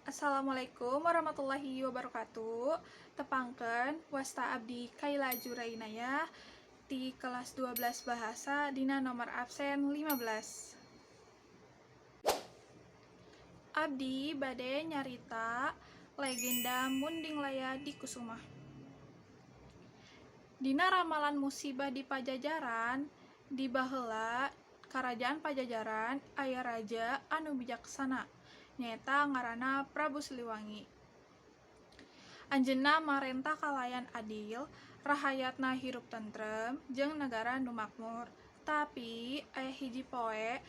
Assalamualaikum warahmatullahi wabarakatuh. Tepangkeun wasta abdi Kaila Jurainaya di kelas 12 bahasa dina nomor absen 15. Abdi bade nyarita legenda Munding Laya di Kusuma. Dina ramalan musibah di Pajajaran, di baheula Karajaan Pajajaran aya raja anu bijaksana, nyaeta ngaranna Prabu Siliwangi. Anjeunna marentah kalayan adil, rahayatna hirup tentrem, jeung nagara nu makmur. Tapi aya hiji poe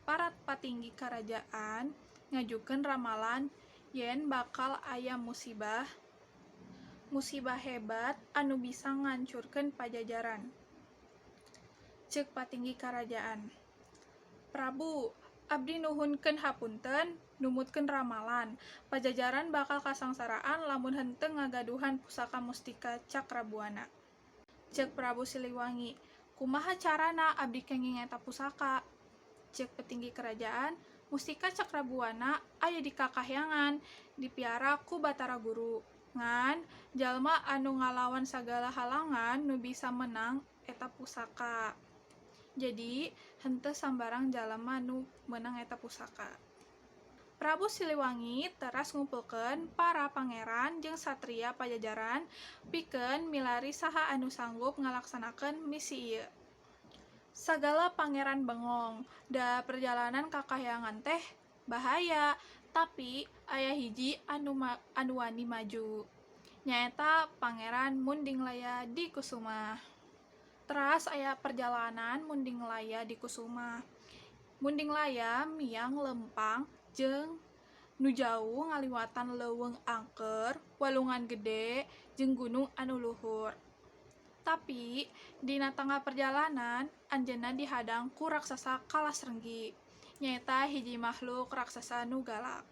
para patinggi karajaan ngajukeun ramalan yen bakal aya musibah hebat anu bisa ngancurkeun Pajajaran. Ceuk patinggi karajaan, "Prabu, abdi nuhunkeun hapunten, numutkeun ramalan. Pajajaran bakal kasangsaraan lamun henteu ngagaduhan pusaka mustika Cakrabuana." Ceuk Prabu Siliwangi, "Kumaha carana abdi kenging eta pusaka?" Ceuk petinggi kerajaan, "Mustika Cakrabuana aya di kakahyangan, dipiara ku Batara Guru. Ngan jalma anu ngalawan sagala halangan nu bisa menang eta pusaka. Jadi henteu sambarang jalema nu meunang eta pusaka." Prabu Siliwangi teras ngumpulkeun para pangeran jeung satria Pajajaran pikeun milari saha anu sanggup ngalaksanakeun misi ieu. Sagala pangeran bengong, da perjalanan ka kahyangan teh bahaya, tapi aya hiji anu wani maju, nyaeta Pangeran Munding Laya di Kusuma. Teras aya perjalanan Munding Laya di Kusuma. Munding Laya miang lempang jeung nu jauh ngaliwatan leuweung angker, walungan gede, jeung gunung anu luhur. Tapi dina tengah perjalanan anjeunna dihadang ku raksasa Kalasrenggi, nyaeta hiji makhluk raksasa nu galak.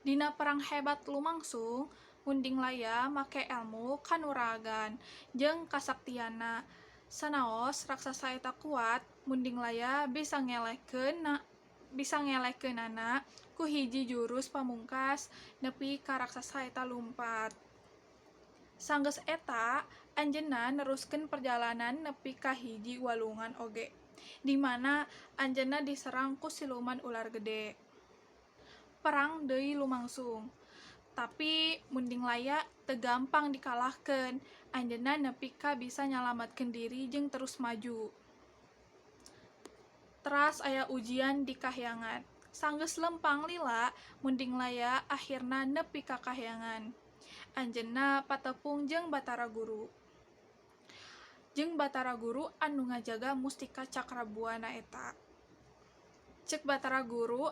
Dina perang hebat lumangsung, Munding Laya make elmu kanuragan jeung kasaktianna. Sanaos raksasa eta kuat, Munding Laya bisa ngelehkeunana ku hiji jurus pamungkas nepi ka raksasa eta lumpat. Sanggeus eta, anjeunna neruskeun perjalanan nepi ka hiji walungan oge, di mana anjeunna diserang ku siluman ular gede. Perang deui lumangsung, tapi Munding Laya teu gampang dikalahkeun. Anjeunna nepi ka bisa nyalametkeun diri jeung terus maju. Teras aya ujian di kahyangan. Sanggeus lempang lila, Munding Laya akhirna nepi ka kahyangan. Anjeunna patepung jeung Batara Guru. Jeung Batara Guru anu ngajaga mustika Cakrabuana eta. Ceuk Batara Guru,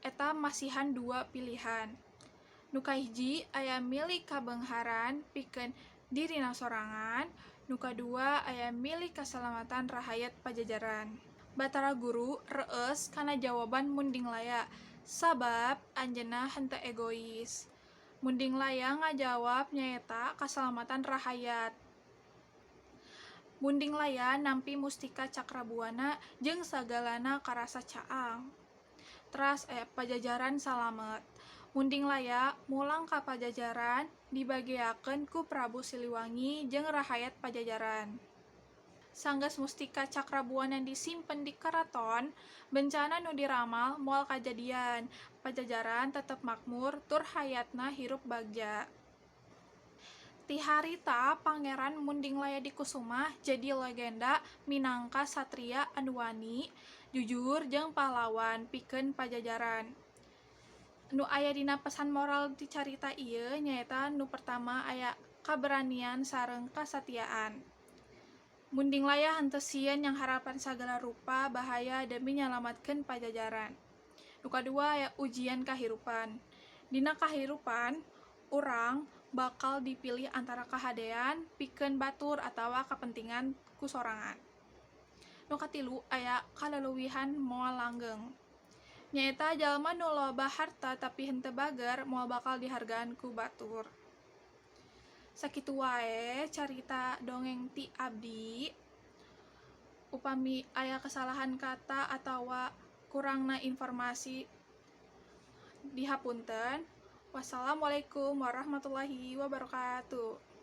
eta masihan dua pilihan. Nu kahiji aya milih kabeungharan pikeun dirina sorangan, nu kadua aya milih kasalamatan rahayat Pajajaran. Batara Guru reueus kana jawaban Munding Laya, sabab anjeunna henteu egois. Munding Laya ngajawab nyaeta kasalamatan rahayat. Munding Laya nampi mustika Cakrabuana jeung sagalana karasa caang. Teras aya Pajajaran salamet. Munding Laya mulang ka Pajajaran dibageakeun ku Prabu Siliwangi jeung rahayat Pajajaran. Sanggeus mustika Cakrabuana disimpen di karaton, bencana nu diramal moal kajadian. Pajajaran tetep makmur tur hayatna hirup bagja. Ti harita Pangeran Munding Laya di Kusuma jadi legenda minangka satria anu wani, jujur jeung pahlawan pikeun Pajajaran. Nu aya dina pesan moral di carita ieu nyaeta nu pertama aya kaberanian sareng kasatiaan. Munding Laya henteu sieun nyangharapkeun sagala rupa bahaya demi nyalametkeun Pajajaran. Nu kadua aya ujian kahirupan. Dina kahirupan, urang bakal dipilih antara kahadean pikeun batur atawa kapentingan ku sorangan. Nu katilu aya kaleuweuhan moal langgeng. Nyaeta jalma nu loba harta tapi henteu bager moal bakal dihargaan ku batur. Sakitu wae carita dongeng ti abdi. Upami aya kesalahan kata atawa kurangna informasi dihapunten. Wassalamualaikum warahmatullahi wabarakatuh.